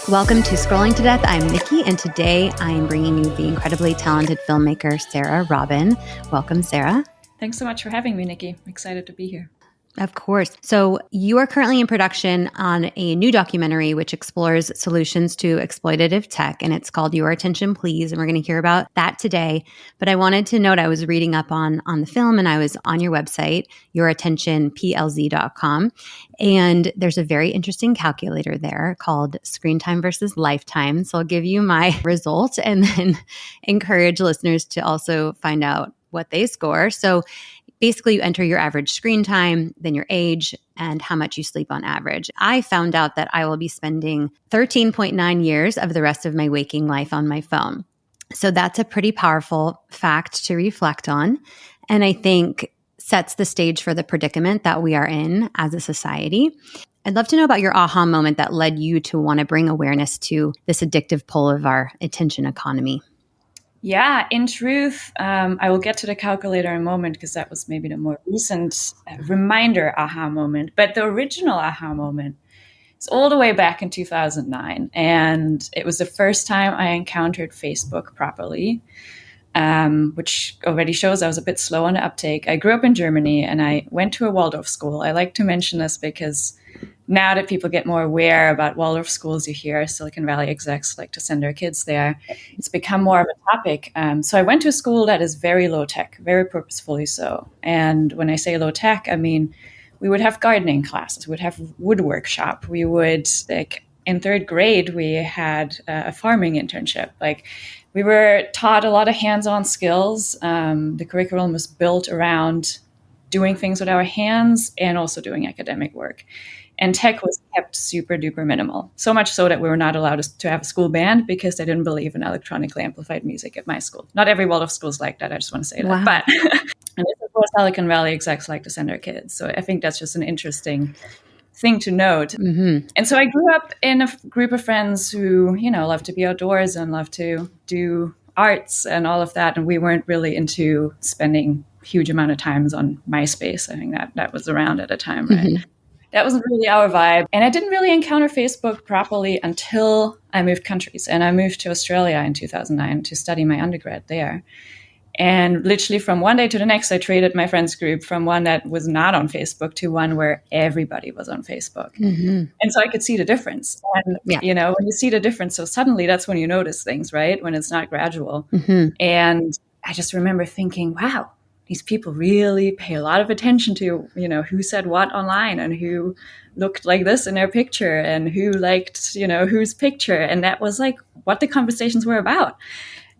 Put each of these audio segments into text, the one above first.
Welcome to Scrolling to Death. I'm Nikki, and today I am bringing you the incredibly talented filmmaker, Sarah Robin. Welcome, Sarah. Thanks so much for having me, Nikki. I'm excited to be here. Of course. So you are currently in production on a new documentary which explores solutions to exploitative tech, and it's called Your Attention Please, and we're going to hear about that today. But I wanted to note, I was reading up on the film, and I was on your website, yourattentionplz.com, and there's a very interesting calculator there called Screen Time versus Lifetime. So I'll give you my result and then encourage listeners to also find out what they score. So basically, you enter your average screen time, then your age, and how much you sleep on average. I found out that I will be spending 13.9 years of the rest of my waking life on my phone. So that's a pretty powerful fact to reflect on. And I think sets the stage for the predicament that we are in as a society. I'd love to know about your aha moment that led you to want to bring awareness to this addictive pull of our attention economy. Yeah, in truth, I will get to the calculator in a moment because that was maybe the more recent reminder aha moment. But the original aha moment is all the way back in 2009. And it was the first time I encountered Facebook properly, which already shows I was a bit slow on the uptake. I grew up in Germany and I went to a Waldorf school. I like to mention this because now that people get more aware about Waldorf schools, you hear Silicon Valley execs like to send their kids there. It's become more of a topic. So I went to a school that is very low tech, very purposefully so. And when I say low tech, I mean, we would have gardening classes, we would have woodwork shop. We would, like in third grade, we had a farming internship. Like we were taught a lot of hands-on skills. The curriculum was built around doing things with our hands and also doing academic work. And tech was kept super duper minimal. So much so that we were not allowed to have a school band because they didn't believe in electronically amplified music at my school. Not every Waldorf school is like that. I just want to say that. But and this is what Silicon Valley execs like to send their kids. So I think that's just an interesting thing to note. Mm-hmm. And so I grew up in a group of friends who, love to be outdoors and love to do arts and all of that. And we weren't really into spending huge amount of times on MySpace. I think that was around at a time, right? Mm-hmm. That wasn't really our vibe. And I didn't really encounter Facebook properly until I moved countries. And I moved to Australia in 2009 to study my undergrad there. And literally from one day to the next, I traded my friends group from one that was not on Facebook to one where everybody was on Facebook. Mm-hmm. And so I could see the difference. And, when you see the difference, so suddenly that's when you notice things, right? When it's not gradual. Mm-hmm. And I just remember thinking, wow, these people really pay a lot of attention to, who said what online and who looked like this in their picture and who liked, whose picture. And that was like what the conversations were about.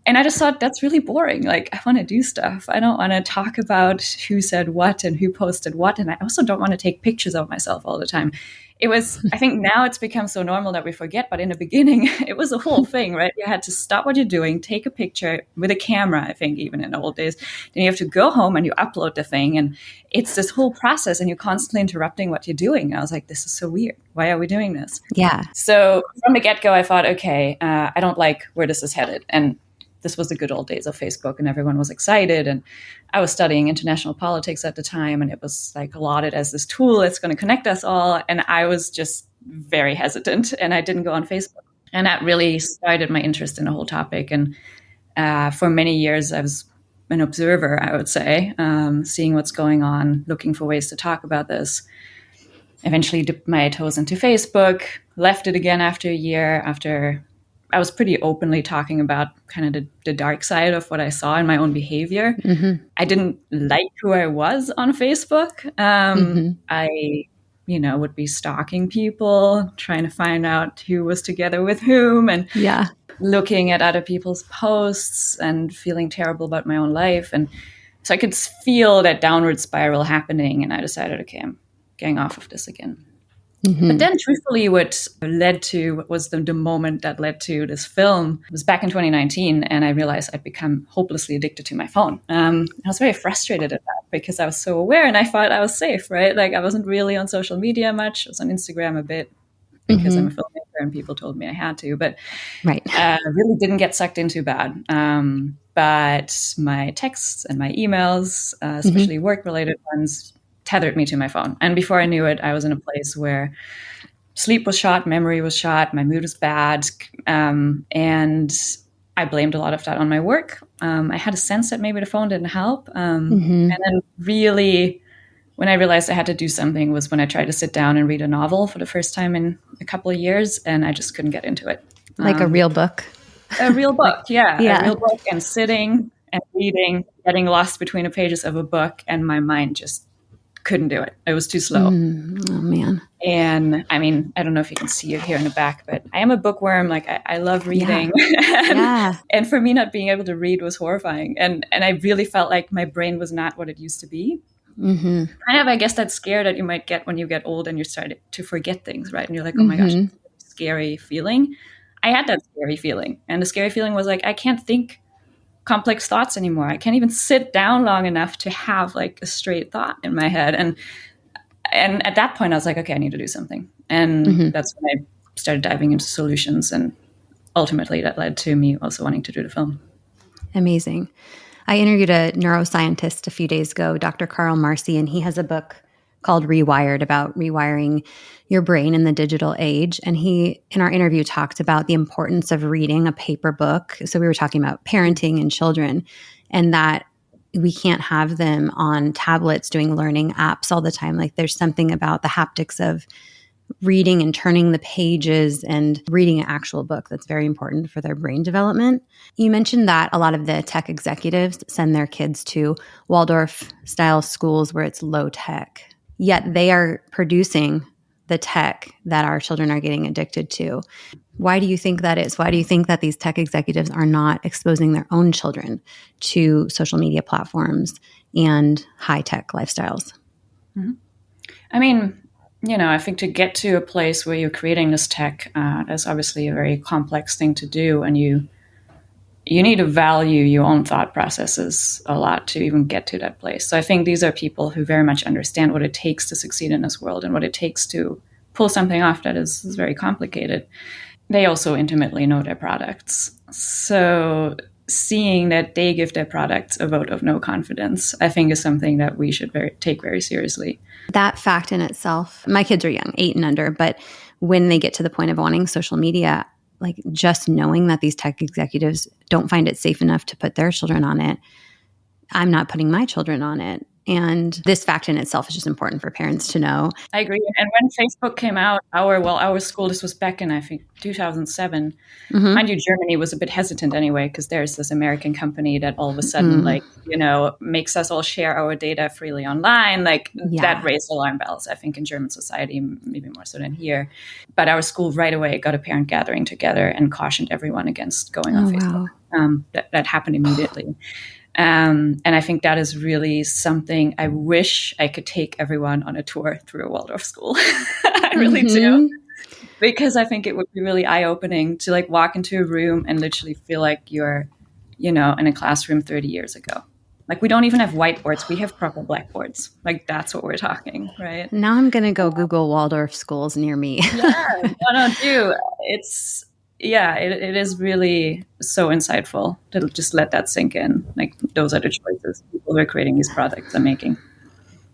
And I just thought that's really boring. Like, I want to do stuff. I don't want to talk about who said what and who posted what. And I also don't want to take pictures of myself all the time. I think now it's become so normal that we forget, but in the beginning, it was a whole thing, right? You had to stop what you're doing, take a picture with a camera, I think, even in the old days. Then you have to go home and you upload the thing. And it's this whole process and you're constantly interrupting what you're doing. And I was like, this is so weird. Why are we doing this? Yeah. So from the get-go, I thought, okay, I don't like where this is headed. And this was the good old days of Facebook and everyone was excited. And I was studying international politics at the time and it was like lauded as this tool that's going to connect us all. And I was just very hesitant and I didn't go on Facebook. And that really started my interest in the whole topic. And for many years, I was an observer, I would say, seeing what's going on, looking for ways to talk about this. Eventually dipped my toes into Facebook, left it again after a year, after I was pretty openly talking about kind of the dark side of what I saw in my own behavior. Mm-hmm. I didn't like who I was on Facebook. I, would be stalking people, trying to find out who was together with whom and looking at other people's posts and feeling terrible about my own life. And so I could feel that downward spiral happening. And I decided, okay, I'm getting off of this again. Mm-hmm. But then truthfully, what was the moment that led to this film was back in 2019. And I realized I'd become hopelessly addicted to my phone. I was very frustrated at that because I was so aware and I thought I was safe, right? Like I wasn't really on social media much. I was on Instagram a bit because I'm a filmmaker and people told me I had to, but really didn't get sucked into bad. But my texts and my emails, especially work-related ones, tethered me to my phone. And before I knew it, I was in a place where sleep was shot, memory was shot, my mood was bad. And I blamed a lot of that on my work. I had a sense that maybe the phone didn't help. And then really, when I realized I had to do something was when I tried to sit down and read a novel for the first time in a couple of years, and I just couldn't get into it. Like a real book? A real book, yeah. A real book, and sitting and reading, getting lost between the pages of a book, and my mind just couldn't do it. It was too slow. Oh, man. And I mean, I don't know if you can see it here in the back, but I am a bookworm. Like I love reading. And for me, not being able to read was horrifying. And I really felt like my brain was not what it used to be. Kind of, I guess, that scare that you might get when you get old and you start to forget things, right? And you're like, oh my gosh, it's a scary feeling. I had that scary feeling. And the scary feeling was like, I can't think complex thoughts anymore. I can't even sit down long enough to have like a straight thought in my head. And at that point, I was like, okay, I need to do something. And that's when I started diving into solutions. And ultimately, that led to me also wanting to do the film. Amazing. I interviewed a neuroscientist a few days ago, Dr. Carl Marcy, and he has a book called Rewired about rewiring your brain in the digital age. And he, in our interview, talked about the importance of reading a paper book. So we were talking about parenting and children, and that we can't have them on tablets doing learning apps all the time. Like there's something about the haptics of reading and turning the pages and reading an actual book that's very important for their brain development. You mentioned that a lot of the tech executives send their kids to Waldorf-style schools where it's low tech, yet they are producing the tech that our children are getting addicted to. Why do you think that is? Why do you think that these tech executives are not exposing their own children to social media platforms and high-tech lifestyles? I mean, I think to get to a place where you're creating this tech, that's obviously a very complex thing to do. And you need to value your own thought processes a lot to even get to that place. So I think these are people who very much understand what it takes to succeed in this world and what it takes to pull something off that is very complicated. They also intimately know their products. So seeing that they give their products a vote of no confidence, I think is something that we should take very seriously. That fact in itself, my kids are young, 8 and under, but when they get to the point of wanting social media, like just knowing that these tech executives don't find it safe enough to put their children on it, I'm not putting my children on it. And this fact in itself is just important for parents to know. I agree. And when Facebook came out, our school, this was back in, I think, 2007. Mind you, Germany was a bit hesitant anyway, because there's this American company that all of a sudden, makes us all share our data freely online. That raised alarm bells, I think, in German society, maybe more so than here. But our school right away got a parent gathering together and cautioned everyone against going on Facebook. Wow. That happened immediately. And I think that is really something I wish I could take everyone on a tour through a Waldorf school. I really do. Because I think it would be really eye-opening to walk into a room and literally feel like you're, in a classroom 30 yees ago. We don't even have whiteboards. We have proper blackboards. That's what we're talking, right? Now I'm going to go Google Waldorf schools near me. Yeah, no, do. It is really so insightful to just let that sink in. Those are the choices people who are creating these products are making.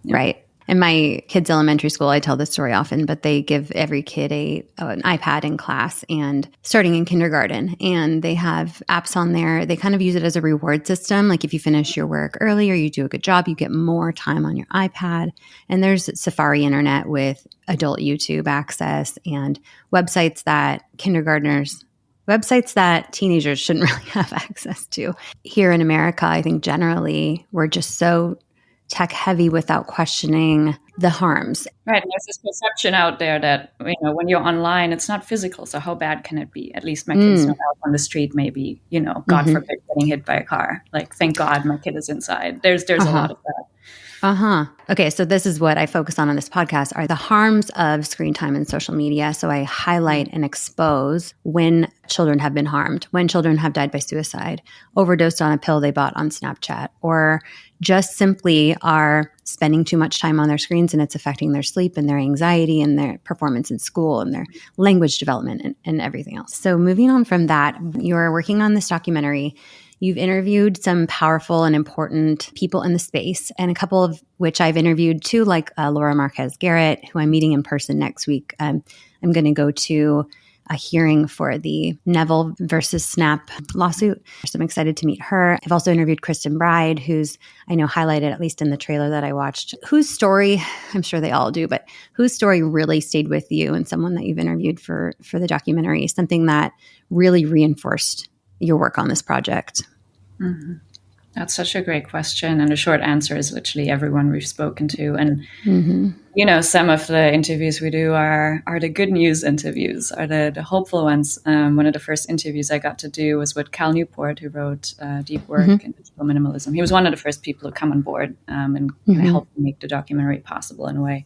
Yeah. Right. In my kids' elementary school, I tell this story often, but they give every kid an iPad in class, and starting in kindergarten, and they have apps on there. They kind of use it as a reward system. Like if you finish your work early or you do a good job, you get more time on your iPad. And there's Safari Internet with adult YouTube access and websites that teenagers shouldn't really have access to. Here in America, I think generally we're just so tech heavy without questioning the harms. Right. And there's this perception out there that, when you're online, it's not physical. So how bad can it be? At least my kid's not out on the street, maybe, God forbid, getting hit by a car. Thank God my kid is inside. There's a lot of that. Okay, so this is what I focus on this podcast are the harms of screen time and social media. So I highlight and expose when children have been harmed, when children have died by suicide, overdosed on a pill they bought on Snapchat, or just simply are spending too much time on their screens and it's affecting their sleep and their anxiety and their performance in school and their language development and everything else. So moving on from that, you're working on this documentary. You've interviewed some powerful and important people in the space, and a couple of which I've interviewed too, like Laura Marquez Garrett, who I'm meeting in person next week. I'm going to go to a hearing for the Neville versus Snap lawsuit. So I'm excited to meet her. I've also interviewed Kristen Bride, who's, I know, highlighted, at least in the trailer that I watched, whose story, I'm sure they all do, but whose story really stayed with you, and someone that you've interviewed for the documentary, something that really reinforced your work on this project. Mm-hmm. That's such a great question. And the short answer is literally everyone we've spoken to. And, some of the interviews we do are the good news interviews, are the hopeful ones. One of the first interviews I got to do was with Cal Newport, who wrote Deep Work and Digital Minimalism. He was one of the first people to come on board and help make the documentary possible in a way.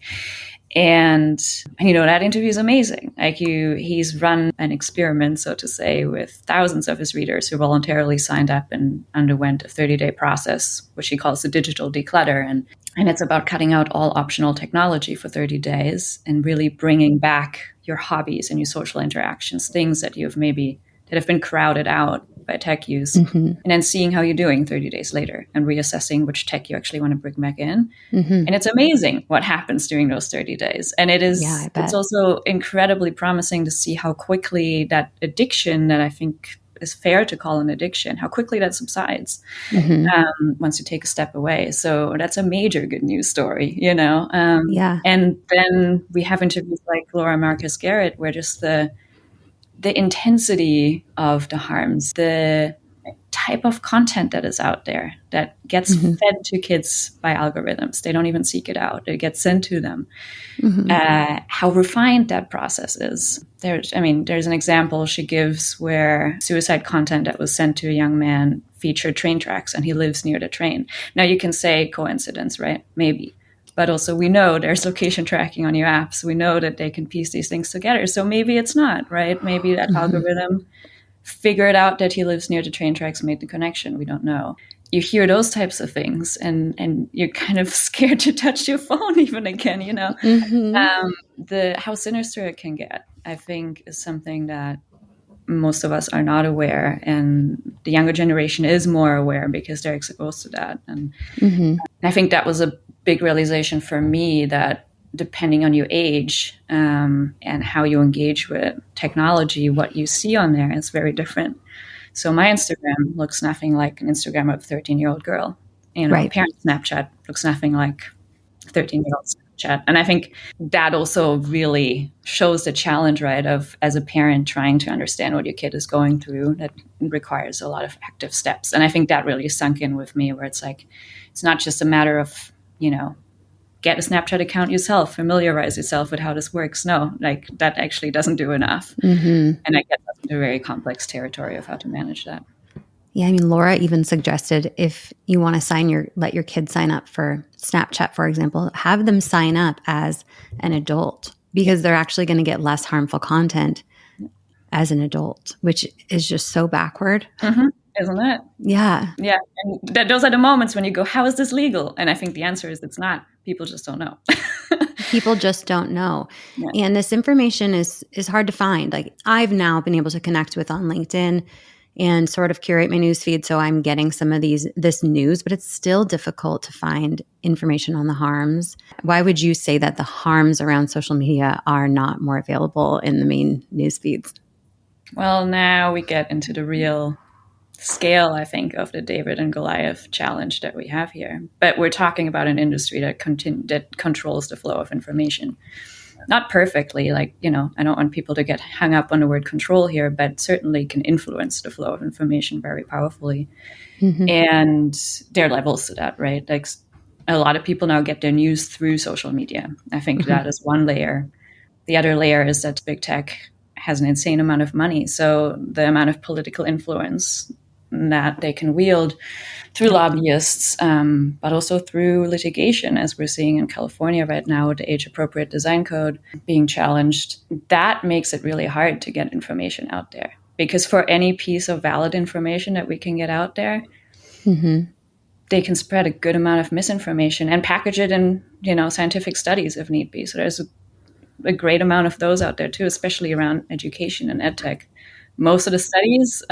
And that interview is amazing. Like he's run an experiment, so to say, with thousands of his readers who voluntarily signed up and underwent a 30-day process, which he calls the digital declutter. And it's about cutting out all optional technology for 30 days and really bringing back your hobbies and your social interactions, things that have been crowded out by tech use, and then seeing how you're doing 30 days later and reassessing which tech you actually want to bring back in. And it's amazing what happens during those 30 days. And it's also incredibly promising to see how quickly that addiction, that I think is fair to call an addiction, how quickly that subsides once you take a step away. So that's a major good news story, And then we have interviews like Laura Marquez Garrett, where just the intensity of the harms, the type of content that is out there that gets fed to kids by algorithms. They don't even seek it out. It gets sent to them. How refined that process is. There's an example she gives where suicide content that was sent to a young man featured train tracks, and he lives near the train. Now you can say coincidence, right? Maybe. But also we know there's location tracking on your apps. We know that they can piece these things together. So maybe it's not, right? Maybe that algorithm figured out that he lives near the train tracks, made the connection. We don't know. You hear those types of things and you're kind of scared to touch your phone even again, how sinister it can get, I think, is something that most of us are not aware, and the younger generation is more aware because they're exposed to that. And I think that was a big realization for me, that depending on your age and how you engage with technology, what you see on there is very different. So my Instagram looks nothing like an Instagram of a 13-year-old girl. And my parents' Snapchat looks nothing like 13-year-old Snapchat. And I think that also really shows the challenge, right, of as a parent trying to understand what your kid is going through. That requires a lot of active steps. And I think that really sunk in with me, where it's like, it's not just a matter of, get a Snapchat account yourself, familiarize yourself with how this works. No, like that actually doesn't do enough. And I get that's a very complex territory of how to manage that. Yeah, Laura even suggested, if you want to let your kids sign up for Snapchat, for example, have them sign up as an adult, because they're actually going to get less harmful content as an adult, which is just so backward. Isn't it? Yeah. Yeah. And those are the moments when you go, how is this legal? And I think the answer is it's not. People just don't know. People just don't know. Yeah. And this information is hard to find. Like, I've now been able to connect with on LinkedIn and sort of curate my news feed, so I'm getting some of this news, but it's still difficult to find information on the harms. Why would you say that the harms around social media are not more available in the main news feeds? Well, now we get into the real scale, I think, of the David and Goliath challenge that we have here. But we're talking about an industry that controls the flow of information. Not perfectly, I don't want people to get hung up on the word control here, but certainly can influence the flow of information very powerfully. And there are levels to that, right? Like, a lot of people now get their news through social media. I think that is one layer. The other layer is that big tech has an insane amount of money. So the amount of political influence that they can wield through lobbyists, but also through litigation, as we're seeing in California right now with the age-appropriate design code being challenged, that makes it really hard to get information out there. Because for any piece of valid information that we can get out there, they can spread a good amount of misinformation and package it in, scientific studies if need be. So there's a great amount of those out there too, especially around education and ed tech. most of the studies,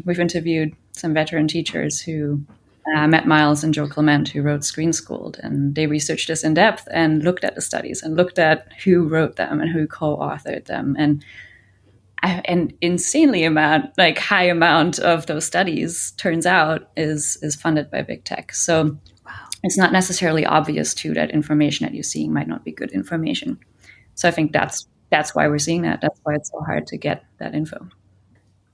we've interviewed some veteran teachers who Matt Miles and Joe Clement, who wrote Screen Schooled, and they researched this in depth and looked at the studies and looked at who wrote them and who co-authored them. And an insanely high amount of those studies, turns out, is funded by big tech. So it's not necessarily obvious too that information that you're seeing might not be good information. So I think that's why we're seeing that. That's why it's so hard to get that info.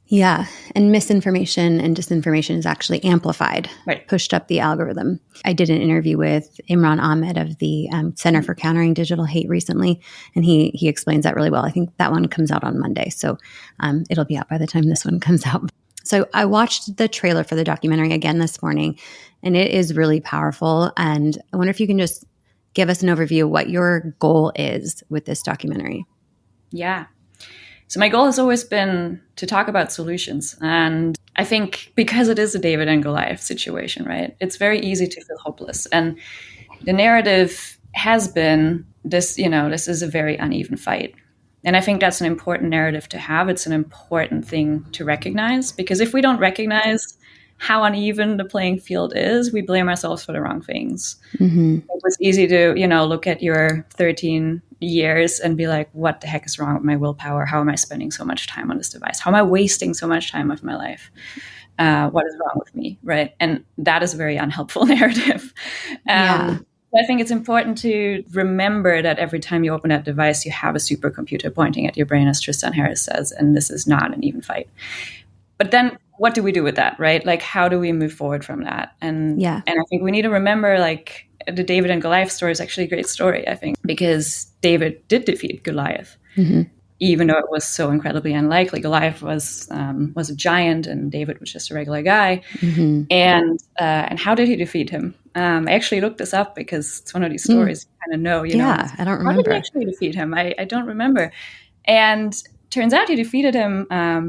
Yeah. And misinformation and disinformation is actually amplified, right, pushed up the algorithm. I did an interview with Imran Ahmed of the Center for Countering Digital Hate recently, and he explains that really well. I think that one comes out on Monday, so it'll be out by the time this one comes out. So I watched the trailer for the documentary again this morning, and it is really powerful. And I wonder if you can just give us an overview of what your goal is with this documentary. Yeah. So my goal has always been to talk about solutions. And I think because it is a David and Goliath situation, right, it's very easy to feel hopeless. And the narrative has been this, this is a very uneven fight. And I think that's an important narrative to have. It's an important thing to recognize, because if we don't recognize how uneven the playing field is, we blame ourselves for the wrong things. Mm-hmm. It was easy to, look at your 13 years and be like, what the heck is wrong with my willpower? How am I spending so much time on this device? How am I wasting so much time of my life? What is wrong with me? Right. And that is a very unhelpful narrative. I think it's important to remember that every time you open that device, you have a supercomputer pointing at your brain, as Tristan Harris says, and this is not an even fight. But then what do we do with that, right? Like, how do we move forward from that? And I think we need to remember, like, the David and Goliath story is actually a great story, I think, because David did defeat Goliath, even though it was so incredibly unlikely. Goliath was a giant, and David was just a regular guy. And how did he defeat him? I actually looked this up because it's one of these stories you kind of know. I don't remember. How did he actually defeat him? I don't remember. And turns out he defeated him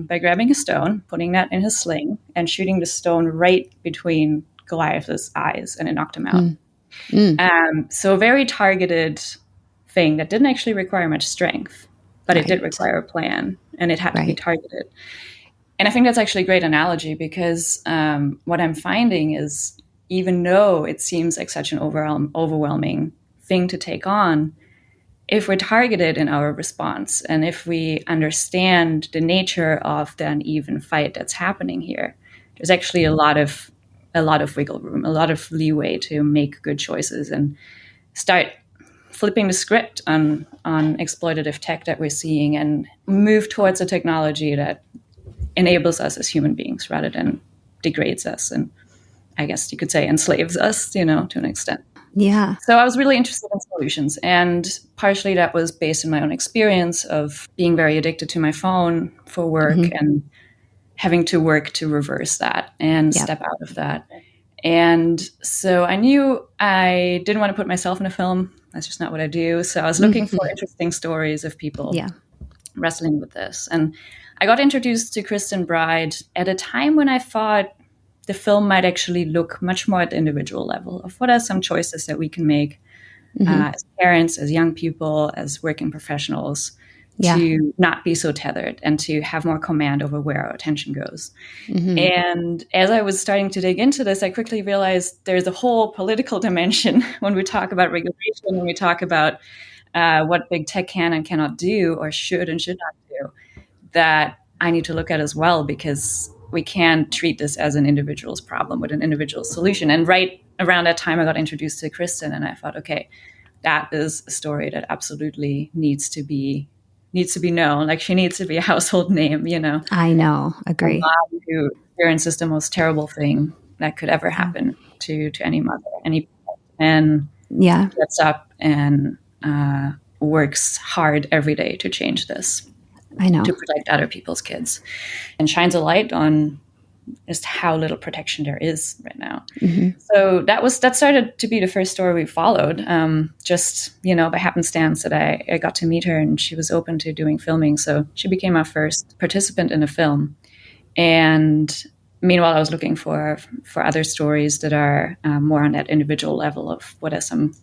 by grabbing a stone, putting that in his sling, and shooting the stone right between Goliath's eyes, and it knocked him out. So a very targeted thing that didn't actually require much strength, but it did require a plan, and it had to be targeted. And I think that's actually a great analogy, because what I'm finding is, even though it seems like such an overwhelming thing to take on, if we're targeted in our response, and if we understand the nature of the uneven fight that's happening here, there's actually a lot of wiggle room, a lot of leeway to make good choices and start flipping the script on exploitative tech that we're seeing, and move towards a technology that enables us as human beings rather than degrades us, and I guess you could say enslaves us, to an extent. Yeah. So I was really interested in solutions, and partially that was based on my own experience of being very addicted to my phone for work and having to work to reverse that and step out of that. And so I knew I didn't want to put myself in a film. That's just not what I do. So I was looking for interesting stories of people wrestling with this. And I got introduced to Kristen Bride at a time when I thought the film might actually look much more at the individual level of what are some choices that we can make as parents, as young people, as working professionals, to not be so tethered and to have more command over where our attention goes. And as I was starting to dig into this, I quickly realized there's a whole political dimension when we talk about regulation, when we talk about what big tech can and cannot do, or should and should not do, that I need to look at as well, because we can't treat this as an individual's problem with an individual solution. And right around that time, I got introduced to Kristen, and I thought, okay, that is a story that absolutely needs to be known. Like, she needs to be a household name, I know. Agree. A mom who experiences the most terrible thing that could ever happen to any mother, and gets up and works hard every day to change this. I know. To protect other people's kids, and shines a light on just how little protection there is right now. So that started to be the first story we followed. Just, by happenstance that I got to meet her, and she was open to doing filming. So she became our first participant in a film. And meanwhile, I was looking for other stories that are more on that individual level of what are some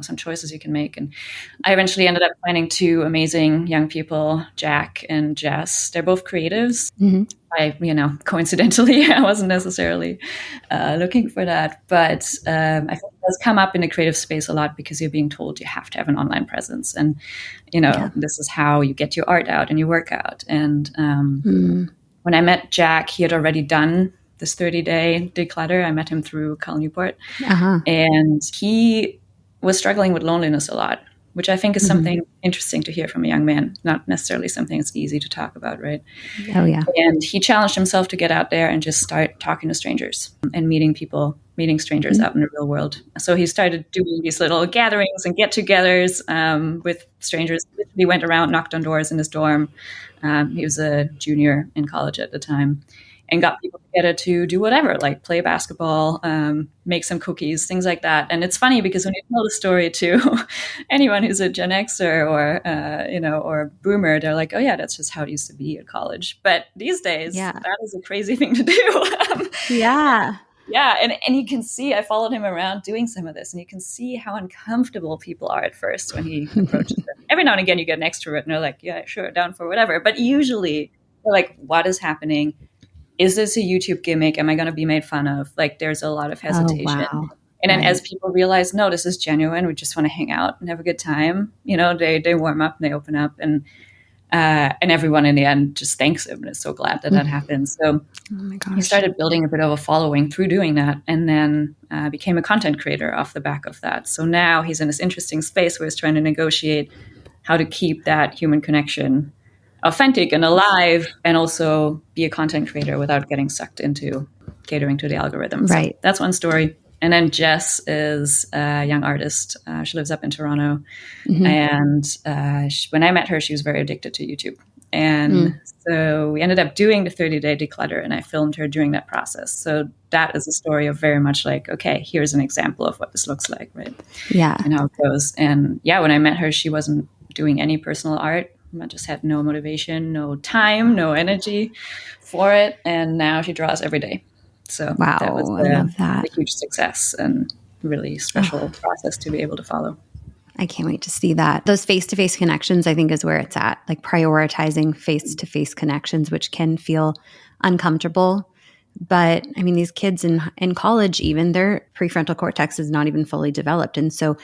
some choices you can make. And I eventually ended up finding two amazing young people, Jack and Jess. They're both creatives. Coincidentally, I wasn't necessarily looking for that, but I think it does come up in the creative space a lot because you're being told you have to have an online presence, and this is how you get your art out and your work out. And when I met Jack, he had already done this 30-day declutter. I met him through Cal Newport, and he was struggling with loneliness a lot, which I think is something interesting to hear from a young man, not necessarily something that's easy to talk about, right? Oh, yeah. And he challenged himself to get out there and just start talking to strangers and meeting strangers out in the real world. So he started doing these little gatherings and get-togethers with strangers. He went around, knocked on doors in his dorm. He was a junior in college at the time, and got people together to do whatever, like play basketball, make some cookies, things like that. And it's funny because when you tell the story to anyone who's a Gen Xer or boomer, they're like, oh yeah, that's just how it used to be at college. But these days, that is a crazy thing to do. Yeah. Yeah. And you can see, I followed him around doing some of this, and you can see how uncomfortable people are at first when he approaches them. Every now and again, you get an extrovert and they're like, yeah, sure, down for whatever. But usually they're like, what is happening? Is this a YouTube gimmick? Am I going to be made fun of? Like, there's a lot of hesitation. Oh, wow. And then as people realize, no, this is genuine, we just want to hang out and have a good time, they warm up and they open up, and everyone in the end just thanks him and is so glad that happens. So he started building a bit of a following through doing that, and then became a content creator off the back of that. So now he's in this interesting space where he's trying to negotiate how to keep that human connection authentic and alive, and also be a content creator without getting sucked into catering to the algorithm. Right. So that's one story. And then Jess is a young artist. She lives up in Toronto. And when I met her, she was very addicted to YouTube. And so we ended up doing the 30-day declutter, and I filmed her during that process. So that is a story of very much like, okay, here's an example of what this looks like, right? Yeah. And how it goes. And yeah, when I met her, she wasn't doing any personal art. I just had no motivation, no time, no energy for it. And now she draws every day. So wow, that was I love that. a huge success and really special process to be able to follow. I can't wait to see that. Those face-to-face connections, I think, is where it's at, like prioritizing face-to-face connections, which can feel uncomfortable. But I mean, these kids in college, even their prefrontal cortex is not even fully developed. And so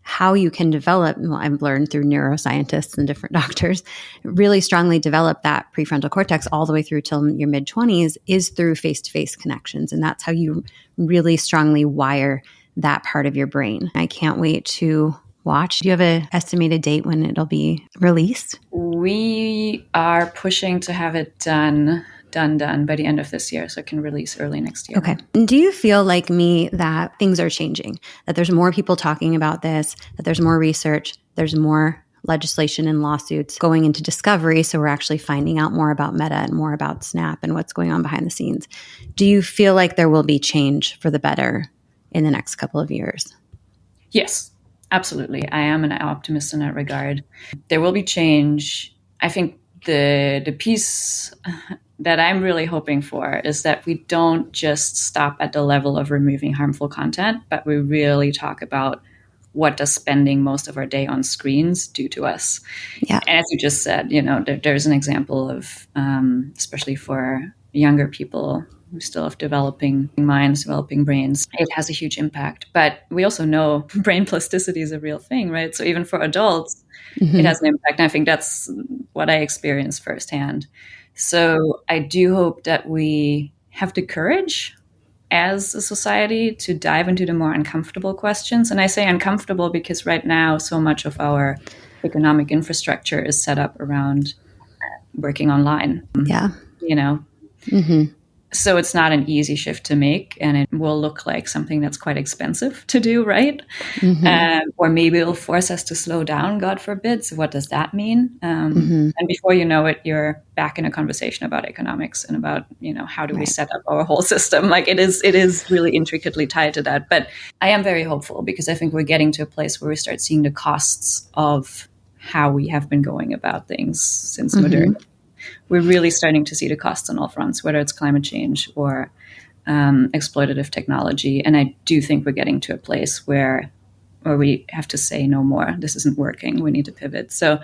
how you can develop, well, I've learned through neuroscientists and different doctors, really strongly develop that prefrontal cortex all the way through till your mid-20s is through face-to-face connections. And that's how you really strongly wire that part of your brain. I can't wait to watch. Do you have an estimated date when it'll be released? We are pushing to have it done by the end of this year, so it can release early next year. Okay. Do you feel like me that things are changing, that there's more people talking about this, that there's more research, there's more legislation and lawsuits going into discovery, so we're actually finding out more about Meta and more about Snap and what's going on behind the scenes? Do you feel like there will be change for the better in the next couple of years? Yes, absolutely. I am an optimist in that regard. There will be change. I think the piece that I'm really hoping for is that we don't just stop at the level of removing harmful content, but we really talk about what does spending most of our day on screens do to us. Yeah. And as you just said, there's an example of, especially for younger people who still have developing minds, developing brains, it has a huge impact. But we also know brain plasticity is a real thing, right? So even for adults, it has an impact. And I think that's what I experienced firsthand. So I do hope that we have the courage as a society to dive into the more uncomfortable questions. And I say uncomfortable because right now, so much of our economic infrastructure is set up around working online. Yeah. So it's not an easy shift to make, and it will look like something that's quite expensive to do, right? Or maybe it'll force us to slow down, God forbid. So what does that mean? And before you know it, you're back in a conversation about economics and about, how do we set up our whole system? Like it is really intricately tied to that. But I am very hopeful because I think we're getting to a place where we start seeing the costs of how we have been going about things since modernity. We're really starting to see the costs on all fronts, whether it's climate change or exploitative technology. And I do think we're getting to a place where or we have to say no more. This isn't working. We need to pivot. So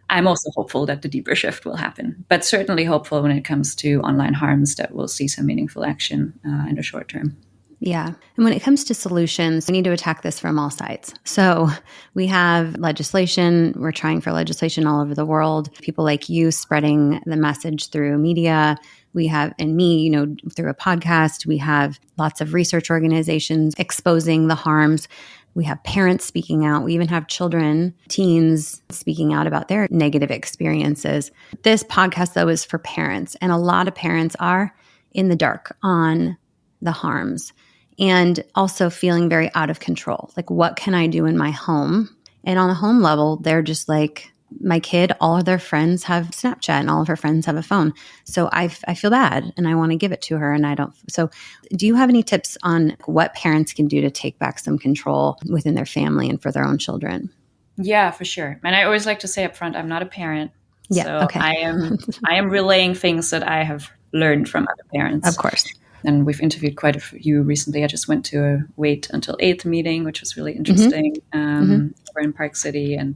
I'm also hopeful that the deeper shift will happen, but certainly hopeful when it comes to online harms that we'll see some meaningful action in the short term. Yeah. And when it comes to solutions, we need to attack this from all sides. So we have legislation. We're trying for legislation all over the world. People like you spreading the message through media. We have, and me, through a podcast. We have lots of research organizations exposing the harms. We have parents speaking out. We even have children, teens speaking out about their negative experiences. This podcast, though, is for parents. And a lot of parents are in the dark on the harms and also feeling very out of control. Like, what can I do in my home? And on a home level, they're just like, my kid, all of their friends have Snapchat and all of her friends have a phone. So I feel bad and I want to give it to her and I don't. So do you have any tips on what parents can do to take back some control within their family and for their own children? Yeah, for sure. And I always like to say up front, I'm not a parent. Yeah, so okay. I am relaying things that I have learned from other parents. Of course. And we've interviewed quite a few recently. I just went to a Wait Until 8th meeting, which was really interesting. We're in Park City, and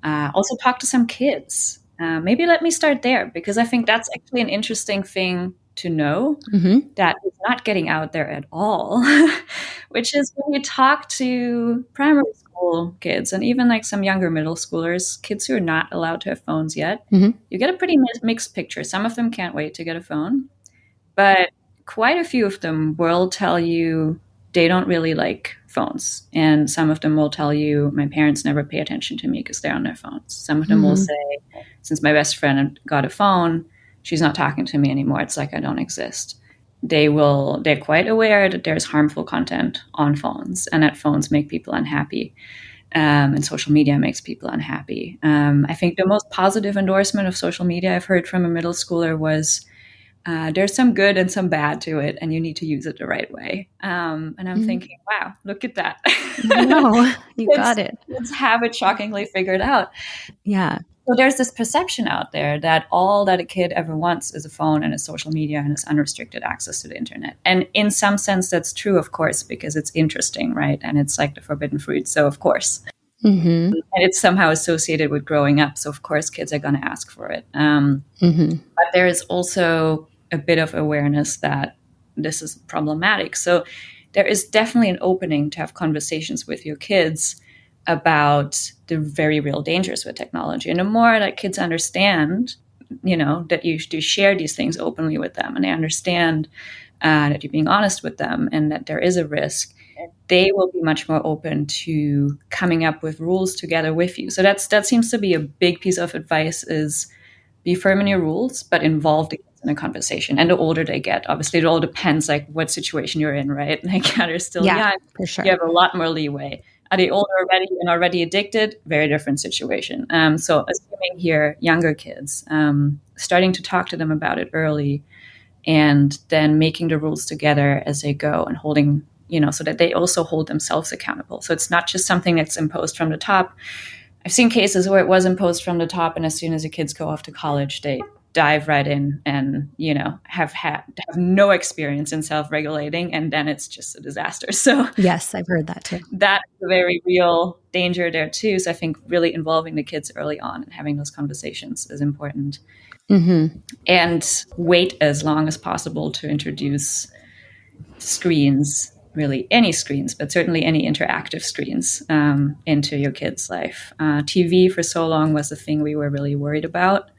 also talked to some kids. Maybe let me start there, because I think that's actually an interesting thing to know that is not getting out there at all, which is when you talk to primary school kids and even like some younger middle schoolers, kids who are not allowed to have phones yet, you get a pretty mixed picture. Some of them can't wait to get a phone, but quite a few of them will tell you they don't really like phones. And some of them will tell you, my parents never pay attention to me because they're on their phones. Some of them will say, since my best friend got a phone, she's not talking to me anymore. It's like I don't exist. They're quite aware that there's harmful content on phones and that phones make people unhappy. And social media makes people unhappy. I think the most positive endorsement of social media I've heard from a middle schooler was, there's some good and some bad to it, and you need to use it the right way. And I'm thinking, wow, look at that. No, you got it. Kids have it shockingly figured out. Yeah. So there's this perception out there that all that a kid ever wants is a phone and is social media and is unrestricted access to the internet. And in some sense, that's true, of course, because it's interesting, right? And it's like the forbidden fruit. So, of course. And it's somehow associated with growing up. So, of course, kids are going to ask for it. But there is also a bit of awareness that this is problematic. So there is definitely an opening to have conversations with your kids about the very real dangers with technology. And the more that kids understand, that you do share these things openly with them, and they understand that you're being honest with them and that there is a risk, they will be much more open to coming up with rules together with you. So that seems to be a big piece of advice, is be firm in your rules, but involve the kids in a conversation. And the older they get, obviously it all depends like what situation you're in, right? Like they're still young, for sure. You have a lot more leeway. Are they older already and already addicted? Very different situation. So assuming here, younger kids, starting to talk to them about it early, and then making the rules together as they go and holding, so that they also hold themselves accountable. So it's not just something that's imposed from the top. I've seen cases where it was imposed from the top, and as soon as the kids go off to college, they dive right in and, have no experience in self-regulating, and then it's just a disaster. So yes, I've heard that too. That's a very real danger there too. So I think really involving the kids early on and having those conversations is important. And wait as long as possible to introduce screens, really any screens, but certainly any interactive screens into your kid's life. TV for so long was the thing we were really worried about.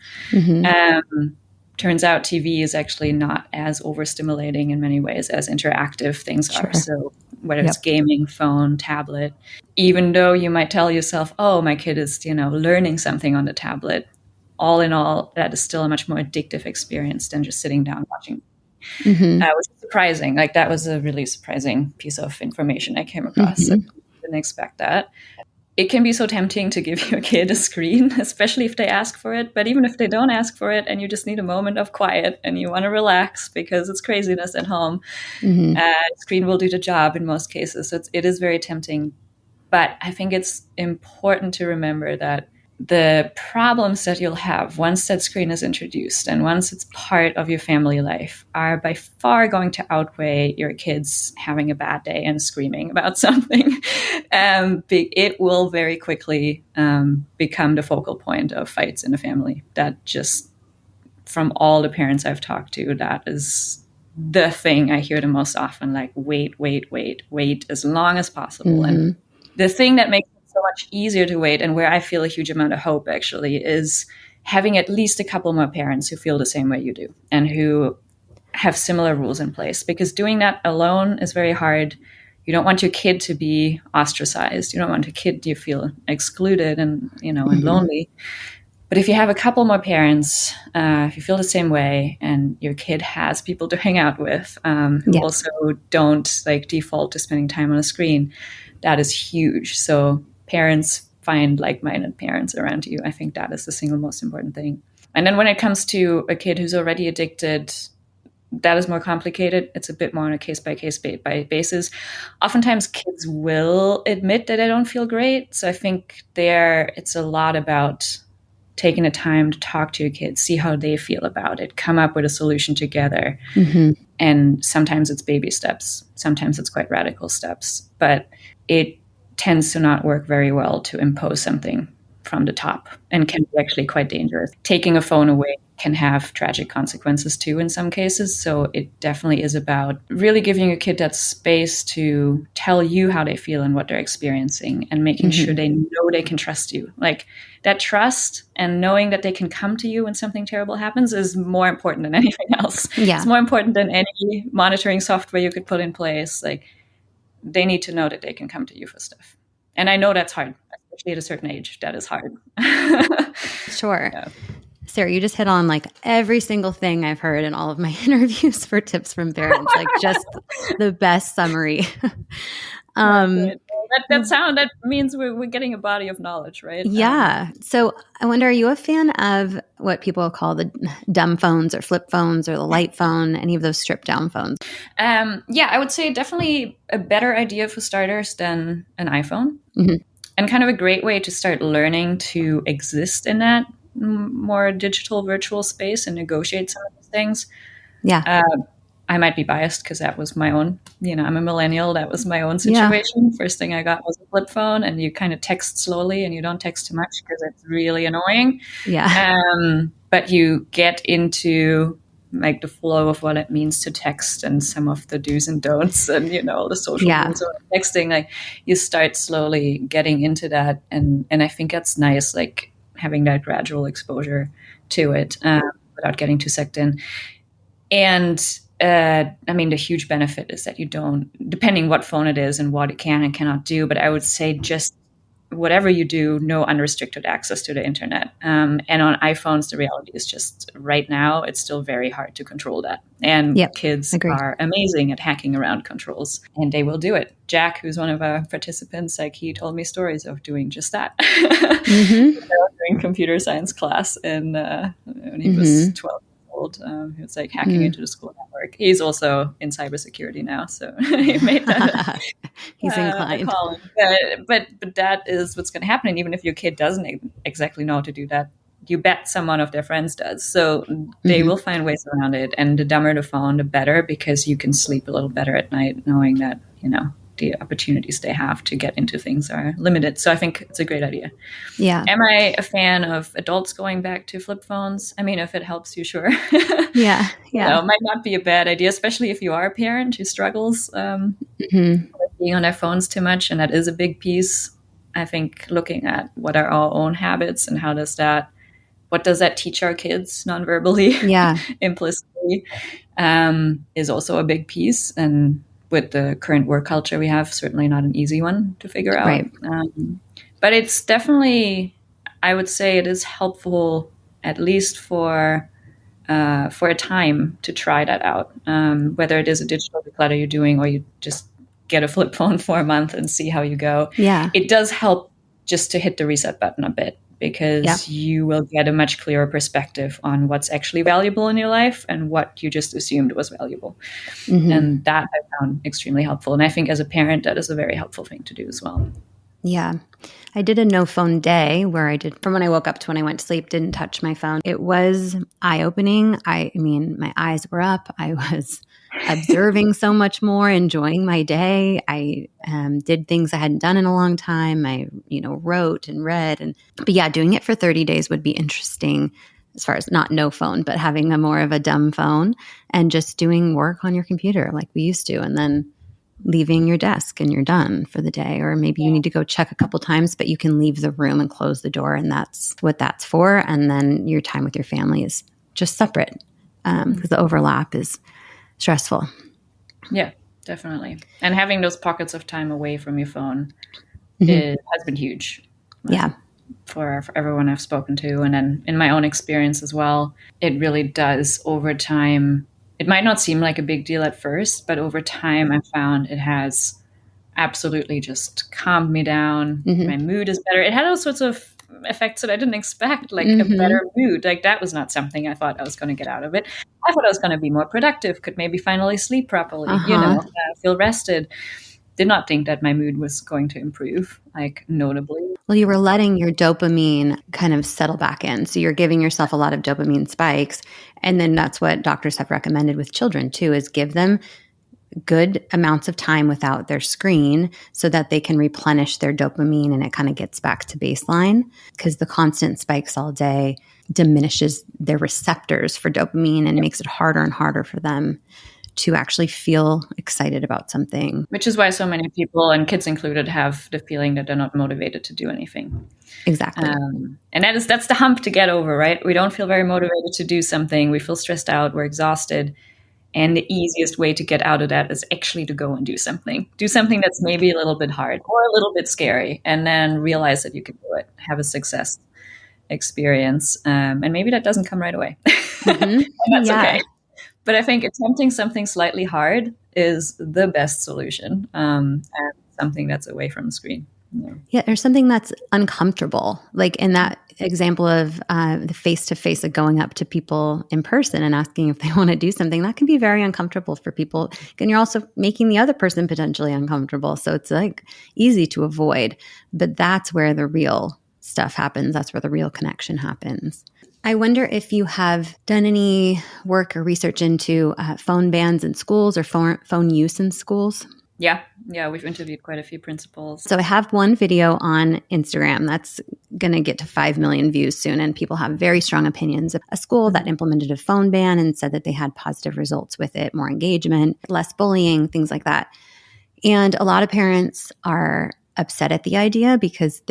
Turns out TV is actually not as overstimulating in many ways as interactive things are. So whether it's gaming, phone, tablet, even though you might tell yourself, oh, my kid is, learning something on the tablet, all in all, that is still a much more addictive experience than just sitting down watching. Which is surprising. Like that was a really surprising piece of information I came across. I didn't expect that. It can be so tempting to give your kid a screen, especially if they ask for it. But even if they don't ask for it and you just need a moment of quiet and you want to relax because it's craziness at home, screen will do the job in most cases. So it is very tempting. But I think it's important to remember that the problems that you'll have once that screen is introduced and once it's part of your family life are by far going to outweigh your kids having a bad day and screaming about something. It will very quickly become the focal point of fights in a family. That just, from all the parents I've talked to, that is the thing I hear the most often, like, wait as long as possible. Mm-hmm. And the thing that makes so much easier to wait, and where I feel a huge amount of hope actually, is having at least a couple more parents who feel the same way you do and who have similar rules in place, because doing that alone is very hard. You don't want your kid to be ostracized. You don't want your kid to feel excluded and, and lonely. But if you have a couple more parents, if you feel the same way and your kid has people to hang out with, who also don't default to spending time on a screen, that is huge. So parents, find like-minded parents around you. I think that is the single most important thing. And then when it comes to a kid who's already addicted, that is more complicated. It's a bit more on a case-by-case basis. Oftentimes kids will admit that they don't feel great. So I think it's a lot about taking the time to talk to your kids, see how they feel about it, come up with a solution together. Mm-hmm. And sometimes it's baby steps. Sometimes it's quite radical steps. But it tends to not work very well to impose something from the top and can be actually quite dangerous. Taking a phone away can have tragic consequences too in some cases. So it definitely is about really giving a kid that space to tell you how they feel and what they're experiencing, and making sure they know they can trust you. Like, that trust and knowing that they can come to you when something terrible happens is more important than anything else. Yeah. It's more important than any monitoring software you could put in place. Like, they need to know that they can come to you for stuff. And I know that's hard, especially at a certain age. That is hard. Sure. Yeah. Sarah, you just hit on every single thing I've heard in all of my interviews for tips from parents, just the best summary. That means we're getting a body of knowledge, right? Yeah. So I wonder, are you a fan of what people call the dumb phones or flip phones or the light phone, any of those stripped down phones? Yeah, I would say definitely a better idea for starters than an iPhone. Mm-hmm. And kind of a great way to start learning to exist in that more digital virtual space and negotiate some of these things. Yeah. I might be biased because that was my own, I'm a millennial. That was my own situation. Yeah. First thing I got was a flip phone, and you kind of text slowly and you don't text too much because it's really annoying. Yeah. But you get into the flow of what it means to text and some of the do's and don'ts and, the social rules of texting. You start slowly getting into that. And I think that's nice, having that gradual exposure to it without getting too sucked in. And the huge benefit is that you don't, depending what phone it is and what it can and cannot do, but I would say just whatever you do, no unrestricted access to the internet. And on iPhones, the reality is just right now, it's still very hard to control that. And kids are amazing at hacking around controls, and they will do it. Jack, who's one of our participants, he told me stories of doing just that. Mm-hmm. During computer science class when he was 12. He was hacking into the school network. He's also in cybersecurity now, so he made that. He's inclined. But that is what's going to happen. And even if your kid doesn't exactly know how to do that, you bet someone of their friends does. So they will find ways around it. And the dumber the phone, the better, because you can sleep a little better at night knowing that the opportunities they have to get into things are limited. So I think it's a great idea. Yeah. Am I a fan of adults going back to flip phones? If it helps you, sure. Yeah. Yeah. Might not be a bad idea, especially if you are a parent who struggles with being on their phones too much. And that is a big piece. I think looking at what are our own habits and what does that teach our kids non-verbally, implicitly, is also a big piece. And with the current work culture we have, certainly not an easy one to figure out. Right. But it's definitely, I would say it is helpful, at least for a time, to try that out. Whether it is a digital declutter you're doing, or you just get a flip phone for a month and see how you go. Yeah. It does help just to hit the reset button a bit, because you will get a much clearer perspective on what's actually valuable in your life and what you just assumed was valuable. Mm-hmm. And that I found extremely helpful. And I think as a parent, that is a very helpful thing to do as well. Yeah. I did a no phone day where I did from when I woke up to when I went to sleep, didn't touch my phone. It was eye opening. I mean, my eyes were up. I was observing so much more, enjoying my day. I did things I hadn't done in a long time. I, wrote and read. But yeah, doing it for 30 days would be interesting as far as not no phone, but having a more of a dumb phone and just doing work on your computer like we used to. And then leaving your desk and you're done for the day. Or maybe you need to go check a couple times, but you can leave the room and close the door, and that's what that's for. And then your time with your family is just separate because the overlap is stressful. Yeah, definitely. And having those pockets of time away from your phone has been huge. Yeah. For everyone I've spoken to. And then in my own experience as well, it really does over time. It might not seem like a big deal at first, but over time I found it has absolutely just calmed me down. My mood is better. It had all sorts of effects that I didn't expect, like a better mood. Like that was not something I thought I was going to get out of it. I thought I was going to be more productive, could maybe finally sleep properly, feel rested. Did not think that my mood was going to improve, like notably. Well, you were letting your dopamine kind of settle back in. So you're giving yourself a lot of dopamine spikes. And then that's what doctors have recommended with children too, is give them good amounts of time without their screen so that they can replenish their dopamine and it kind of gets back to baseline, because the constant spikes all day diminishes their receptors for dopamine and makes it harder and harder for them to actually feel excited about something. Which is why so many people, and kids included, have the feeling that they're not motivated to do anything. Exactly. And that's the hump to get over, right? We don't feel very motivated to do something. We feel stressed out. We're exhausted. And the easiest way to get out of that is actually to go and do something. Do something that's maybe a little bit hard or a little bit scary, and then realize that you can do it, have a success experience. And maybe that doesn't come right away. And that's okay. But I think attempting something slightly hard is the best solution, and something that's away from the screen. Yeah, there's something that's uncomfortable. Like in that example of the face-to-face of going up to people in person and asking if they want to do something, that can be very uncomfortable for people. And you're also making the other person potentially uncomfortable. So it's like easy to avoid. But that's where the real stuff happens. That's where the real connection happens. I wonder if you have done any work or research into phone bans in schools or phone use in schools. Yeah, we've interviewed quite a few principals. So I have one video on Instagram that's going to get to 5 million views soon, and people have very strong opinions of a school that implemented a phone ban and said that they had positive results with it, more engagement, less bullying, things like that. And a lot of parents are upset at the idea because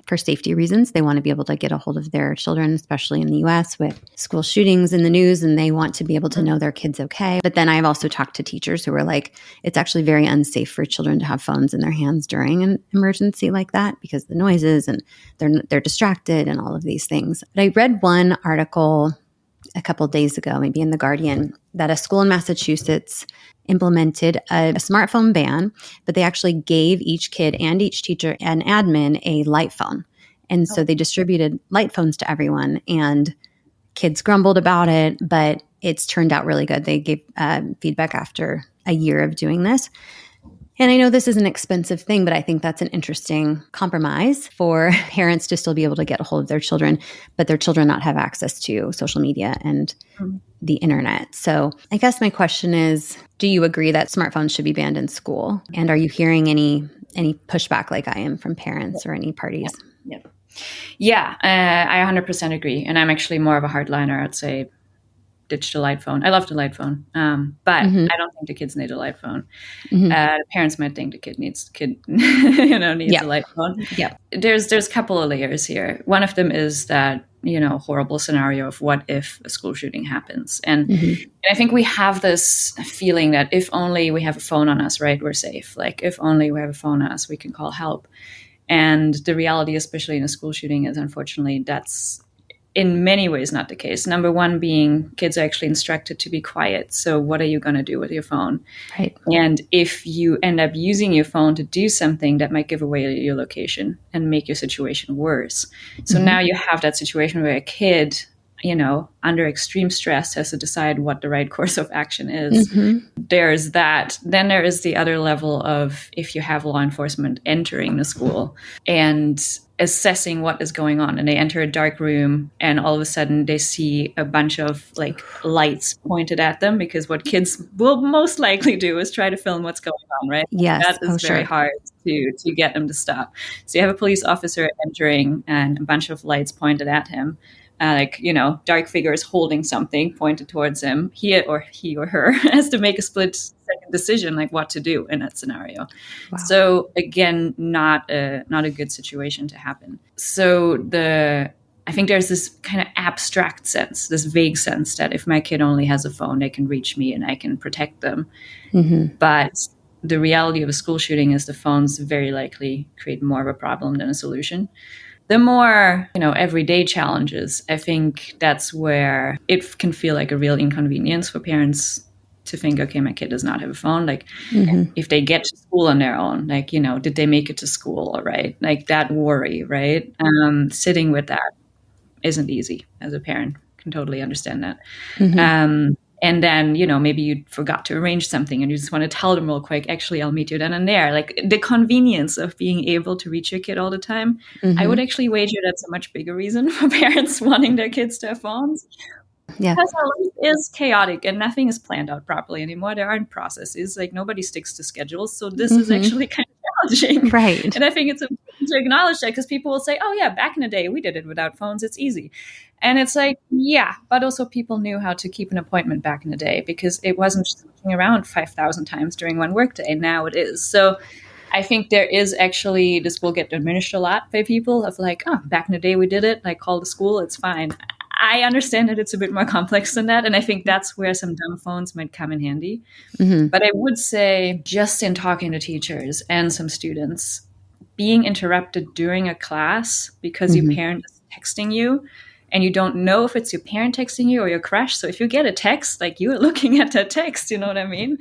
for safety reasons, they want to be able to get a hold of their children, especially in the US with school shootings in the news, and they want to be able to know their kids okay. But then I've also talked to teachers who are like, it's actually very unsafe for children to have phones in their hands during an emergency like that because the noises and they're distracted and all of these things. But I read one article a couple of days ago, maybe in The Guardian, that a school in Massachusetts implemented a smartphone ban, but they actually gave each kid and each teacher and admin a light phone. And so they distributed light phones to everyone, and kids grumbled about it, but it's turned out really good. They gave feedback after a year of doing this. And I know this is an expensive thing, but I think that's an interesting compromise for parents to still be able to get a hold of their children, but their children not have access to social media and the internet. So I guess my question is, do you agree that smartphones should be banned in school? And are you hearing any pushback like I am from parents or any parties? Yeah, I 100% agree. And I'm actually more of a hardliner. I'd say ditch the light phone. I love the light phone, but I don't think the kids need a light phone. The parents might think the kid needs a light phone. Yeah, there's a couple of layers here. One of them is that horrible scenario of what if a school shooting happens, and I think we have this feeling that if only we have a phone on us, right, we're safe. Like if only we have a phone on us, we can call help. And the reality, especially in a school shooting, is unfortunately that's in many ways not the case. Number one being kids are actually instructed to be quiet. So what are you going to do with your phone? Right. And if you end up using your phone to do something that might give away your location and make your situation worse. So now you have that situation where a kid, under extreme stress has to decide what the right course of action is. Mm-hmm. There's that. Then there is the other level of if you have law enforcement entering the school and assessing what is going on, and they enter a dark room and all of a sudden they see a bunch of like lights pointed at them, because what kids will most likely do is try to film what's going on, right? Yes. That is very hard to get them to stop. So you have a police officer entering and a bunch of lights pointed at him. Dark figures holding something pointed towards him. He or her has to make a split-second decision, like what to do in that scenario. Wow. So again, not a good situation to happen. So I think there's this kind of abstract sense, this vague sense that if my kid only has a phone, they can reach me and I can protect them. Mm-hmm. But the reality of a school shooting is the phones very likely create more of a problem than a solution. The more, everyday challenges, I think that's where it can feel like a real inconvenience for parents to think, okay, my kid does not have a phone. Like, mm-hmm. if they get to school on their own, like, did they make it to school all right? Like that worry, right? Sitting with that isn't easy as a parent. Can totally understand that. Mm-hmm. And then, maybe you forgot to arrange something and you just want to tell them real quick, actually, I'll meet you then and there. Like the convenience of being able to reach your kid all the time. Mm-hmm. I would actually wager that's a much bigger reason for parents wanting their kids to have phones. Yeah. Because our life is chaotic and nothing is planned out properly anymore. There aren't processes. Like nobody sticks to schedules. So this mm-hmm. is actually kind of challenging. Right. And I think it's important to acknowledge that, because people will say, oh yeah, back in the day, we did it without phones. It's easy. And it's like, yeah, but also people knew how to keep an appointment back in the day, because it wasn't just looking around 5,000 times during one workday. Now it is. So I think there is actually, this will get diminished a lot by people of like, oh, back in the day we did it, like call the school, it's fine. I understand that it's a bit more complex than that. And I think that's where some dumb phones might come in handy. Mm-hmm. But I would say, just in talking to teachers and some students, being interrupted during a class because mm-hmm. your parent is texting you, and you don't know if it's your parent texting you or your crush. So if you get a text, like you're looking at that text, you know what I mean?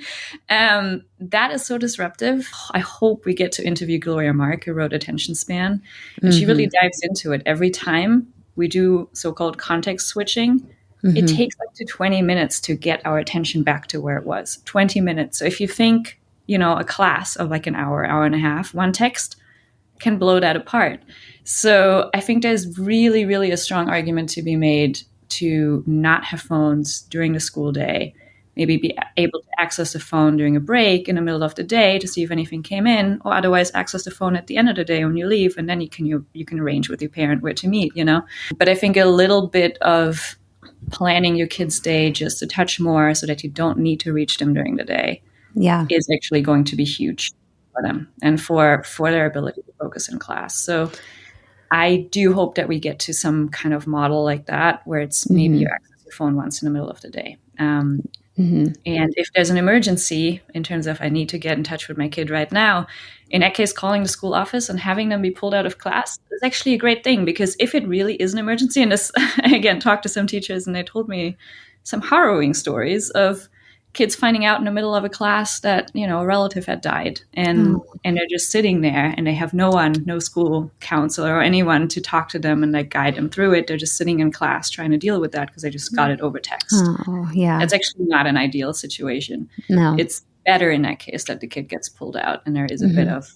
That is so disruptive. I hope we get to interview Gloria Mark, who wrote Attention Span. And mm-hmm. she really dives into it. Every time we do so-called context switching, mm-hmm. it takes up to 20 minutes to get our attention back to where it was. 20 minutes. So if you think, a class of like an hour, hour and a half, one text can blow that apart. So I think there's really, really a strong argument to be made to not have phones during the school day, maybe be able to access the phone during a break in the middle of the day to see if anything came in, or otherwise access the phone at the end of the day when you leave, and then you can arrange with your parent where to meet, But I think a little bit of planning your kid's day just a touch more so that you don't need to reach them during the day is actually going to be huge for them and for their ability to focus in class. So I do hope that we get to some kind of model like that, where it's mm-hmm. maybe you access your phone once in the middle of the day. Mm-hmm. And if there's an emergency in terms of I need to get in touch with my kid right now, in that case, calling the school office and having them be pulled out of class is actually a great thing, because if it really is an emergency, and this, again, talked to some teachers and they told me some harrowing stories of kids finding out in the middle of a class that, a relative had died, and they're just sitting there and they have no school counselor or anyone to talk to them and like guide them through it. They're just sitting in class trying to deal with that because they just got it over text. Oh, yeah. That's actually not an ideal situation. No. It's better in that case that the kid gets pulled out and there is a mm-hmm. bit of,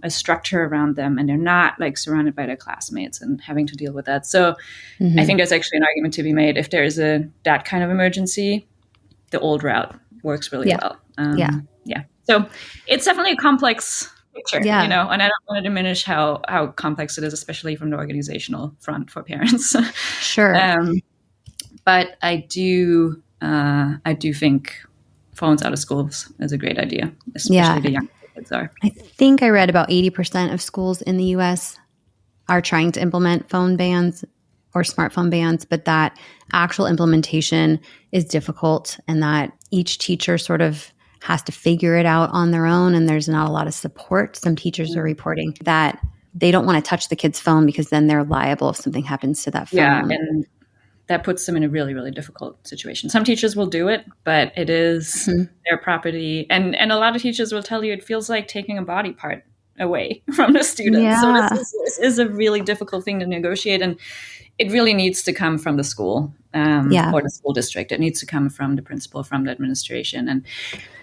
a structure around them, and they're not like surrounded by their classmates and having to deal with that. So mm-hmm. I think there's actually an argument to be made. If there's that kind of emergency, the old route works really well. Yeah. So it's definitely a complex picture, and I don't want to diminish how complex it is, especially from the organizational front for parents. Sure. But I do think phones out of schools is a great idea, especially the young kids are. I think I read about 80% of schools in the U.S. are trying to implement phone bans or smartphone bans, but that actual implementation is difficult, and that each teacher sort of has to figure it out on their own, and there's not a lot of support. Some teachers are reporting that they don't want to touch the kid's phone because then they're liable if something happens to that phone. Yeah, and that puts them in a really, really difficult situation. Some teachers will do it, but it is mm-hmm. their property. And a lot of teachers will tell you it feels like taking a body part away from the students. So Yeah. this is a really difficult thing to negotiate, and it really needs to come from the school or the school district. It needs to come from the principal, from the administration. And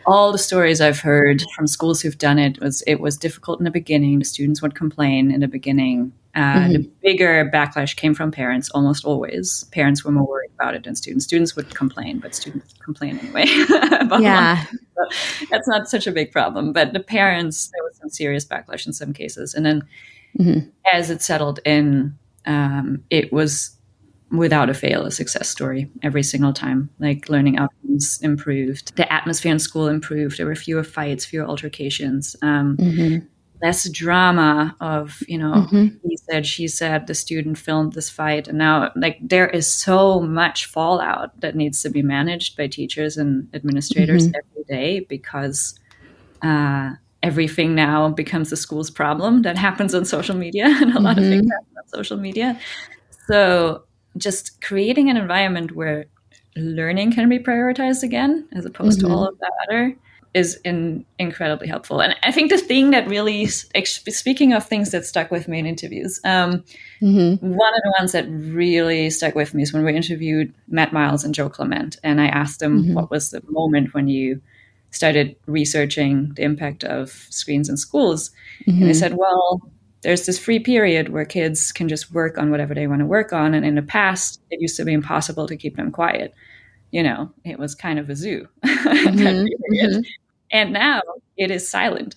all the stories I've heard from schools who've done it was difficult in the beginning. The students would complain in the beginning. The bigger backlash came from parents, almost always. Parents were more worried about it than students. Students would complain, but students complain anyway. So that's not such a big problem. But the parents, there was some serious backlash in some cases. And then as it settled in, it was without a fail a success story every single time. Like, learning outcomes improved, the atmosphere in school improved, there were fewer fights, fewer altercations, less drama of, he said, she said, the student filmed this fight. And now, like, there is so much fallout that needs to be managed by teachers and administrators every day, because everything now becomes a school's problem that happens on social media, and a lot of things happen on social media. So just creating an environment where learning can be prioritized again, as opposed to all of that other, is incredibly helpful. And I think the thing that really, speaking of things that stuck with me in interviews, one of the ones that really stuck with me is when we interviewed Matt Miles and Joe Clement. And I asked them, what was the moment when you started researching the impact of screens in schools? And they said, well, there's this free period where kids can just work on whatever they want to work on. And in the past, it used to be impossible to keep them quiet. It was kind of a zoo. And now it is silent.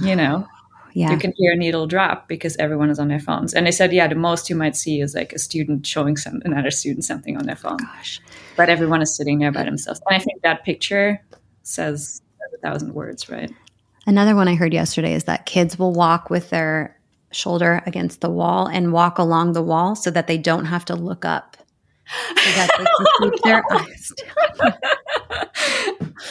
You can hear a needle drop because everyone is on their phones. And they said, the most you might see is like a student showing another student something on their phone. Gosh. But everyone is sitting there by themselves. And I think that picture says 1,000 words, right? Another one I heard yesterday is that kids will walk with their shoulder against the wall and walk along the wall so that they don't have to look up, so that they can keep their eyes down.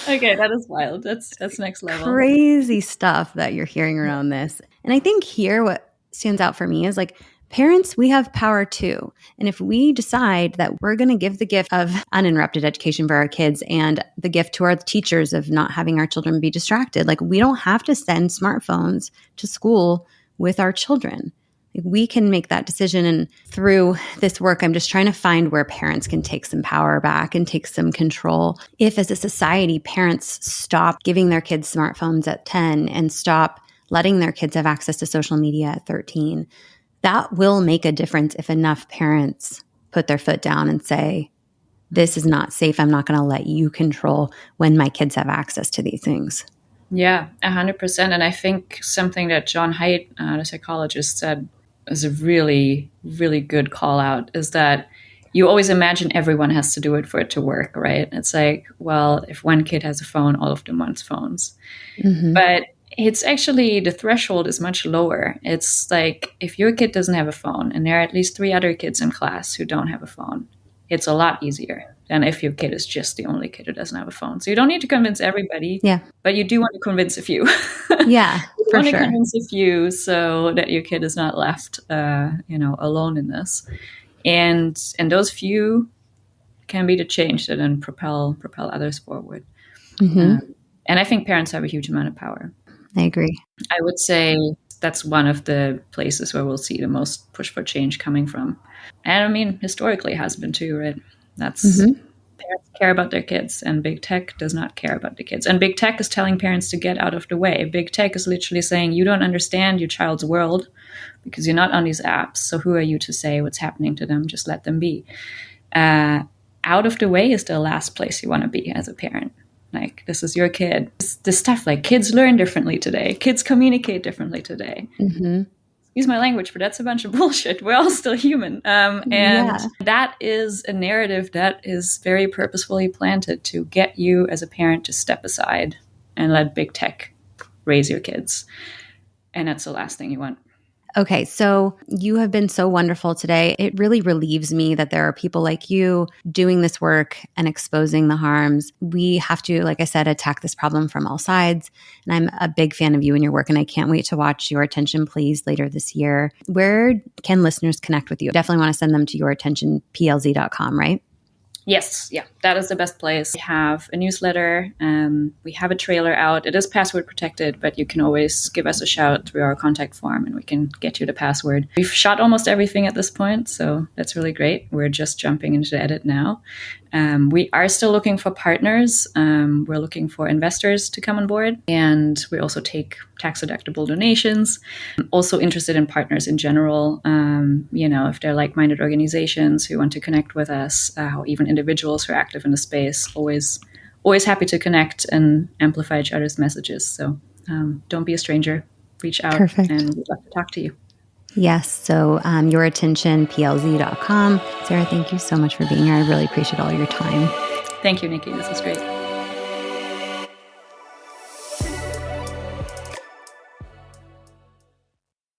Okay, that is wild. That's next level. Crazy stuff that you're hearing around this. And I think here what stands out for me is, like, parents, we have power too. And if we decide that we're going to give the gift of uninterrupted education for our kids and the gift to our teachers of not having our children be distracted, like, we don't have to send smartphones to school with our children. Like, we can make that decision. And through this work, I'm just trying to find where parents can take some power back and take some control. If, as a society, parents stop giving their kids smartphones at 10 and stop letting their kids have access to social media at 13, that will make a difference if enough parents put their foot down and say, this is not safe. I'm not going to let you control when my kids have access to these things. Yeah, 100%. And I think something that John Haidt, the psychologist, said is a really, really good call out, is that you always imagine everyone has to do it for it to work, right? It's like, well, if one kid has a phone, all of them want phones. But it's actually, the threshold is much lower. It's like, if your kid doesn't have a phone and there are at least 3 other kids in class who don't have a phone, it's a lot easier than if your kid is just the only kid who doesn't have a phone. So you don't need to convince everybody, but you do want to convince a few. Yeah, you want to convince a few so that your kid is not left, alone in this. And those few can be the change that then propel others forward. And I think parents have a huge amount of power. I agree. I would say that's one of the places where we'll see the most push for change coming from. And I mean, historically has been too, right? That's parents care about their kids, and big tech does not care about the kids. And big tech is telling parents to get out of the way. Big tech is literally saying, you don't understand your child's world because you're not on these apps. So who are you to say what's happening to them? Just let them be. Out of the way is the last place you want to be as a parent. Like, this is your kid. This stuff like kids learn differently today. Kids communicate differently today. Excuse my language, but that's a bunch of bullshit. We're all still human. That is a narrative that is very purposefully planted to get you as a parent to step aside and let big tech raise your kids. And that's the last thing you want. Okay, so you have been so wonderful today. It really relieves me that there are people like you doing this work and exposing the harms. We have to, like I said, attack this problem from all sides. And I'm a big fan of you and your work, and I can't wait to watch Your Attention Please later this year. Where can listeners connect with you? Definitely want to send them to yourattentionplz.com, right? Yes, yeah, that is the best place. We have a newsletter, we have a trailer out. It is password protected, but you can always give us a shout through our contact form and we can get you the password. We've shot almost everything at this point, so that's really great. We're just jumping into the edit now. We are still looking for partners. We're looking for investors to come on board, and we also take tax-deductible donations. I'm also interested in partners in general. If they're like-minded organizations who want to connect with us, or even individuals who are active in the space, always happy to connect and amplify each other's messages. So don't be a stranger. Reach out. Perfect. And we'd love to talk to you. Yes. So yourattentionplz.com. Sarah, thank you so much for being here. I really appreciate all your time. Thank you, Nikki. This was great.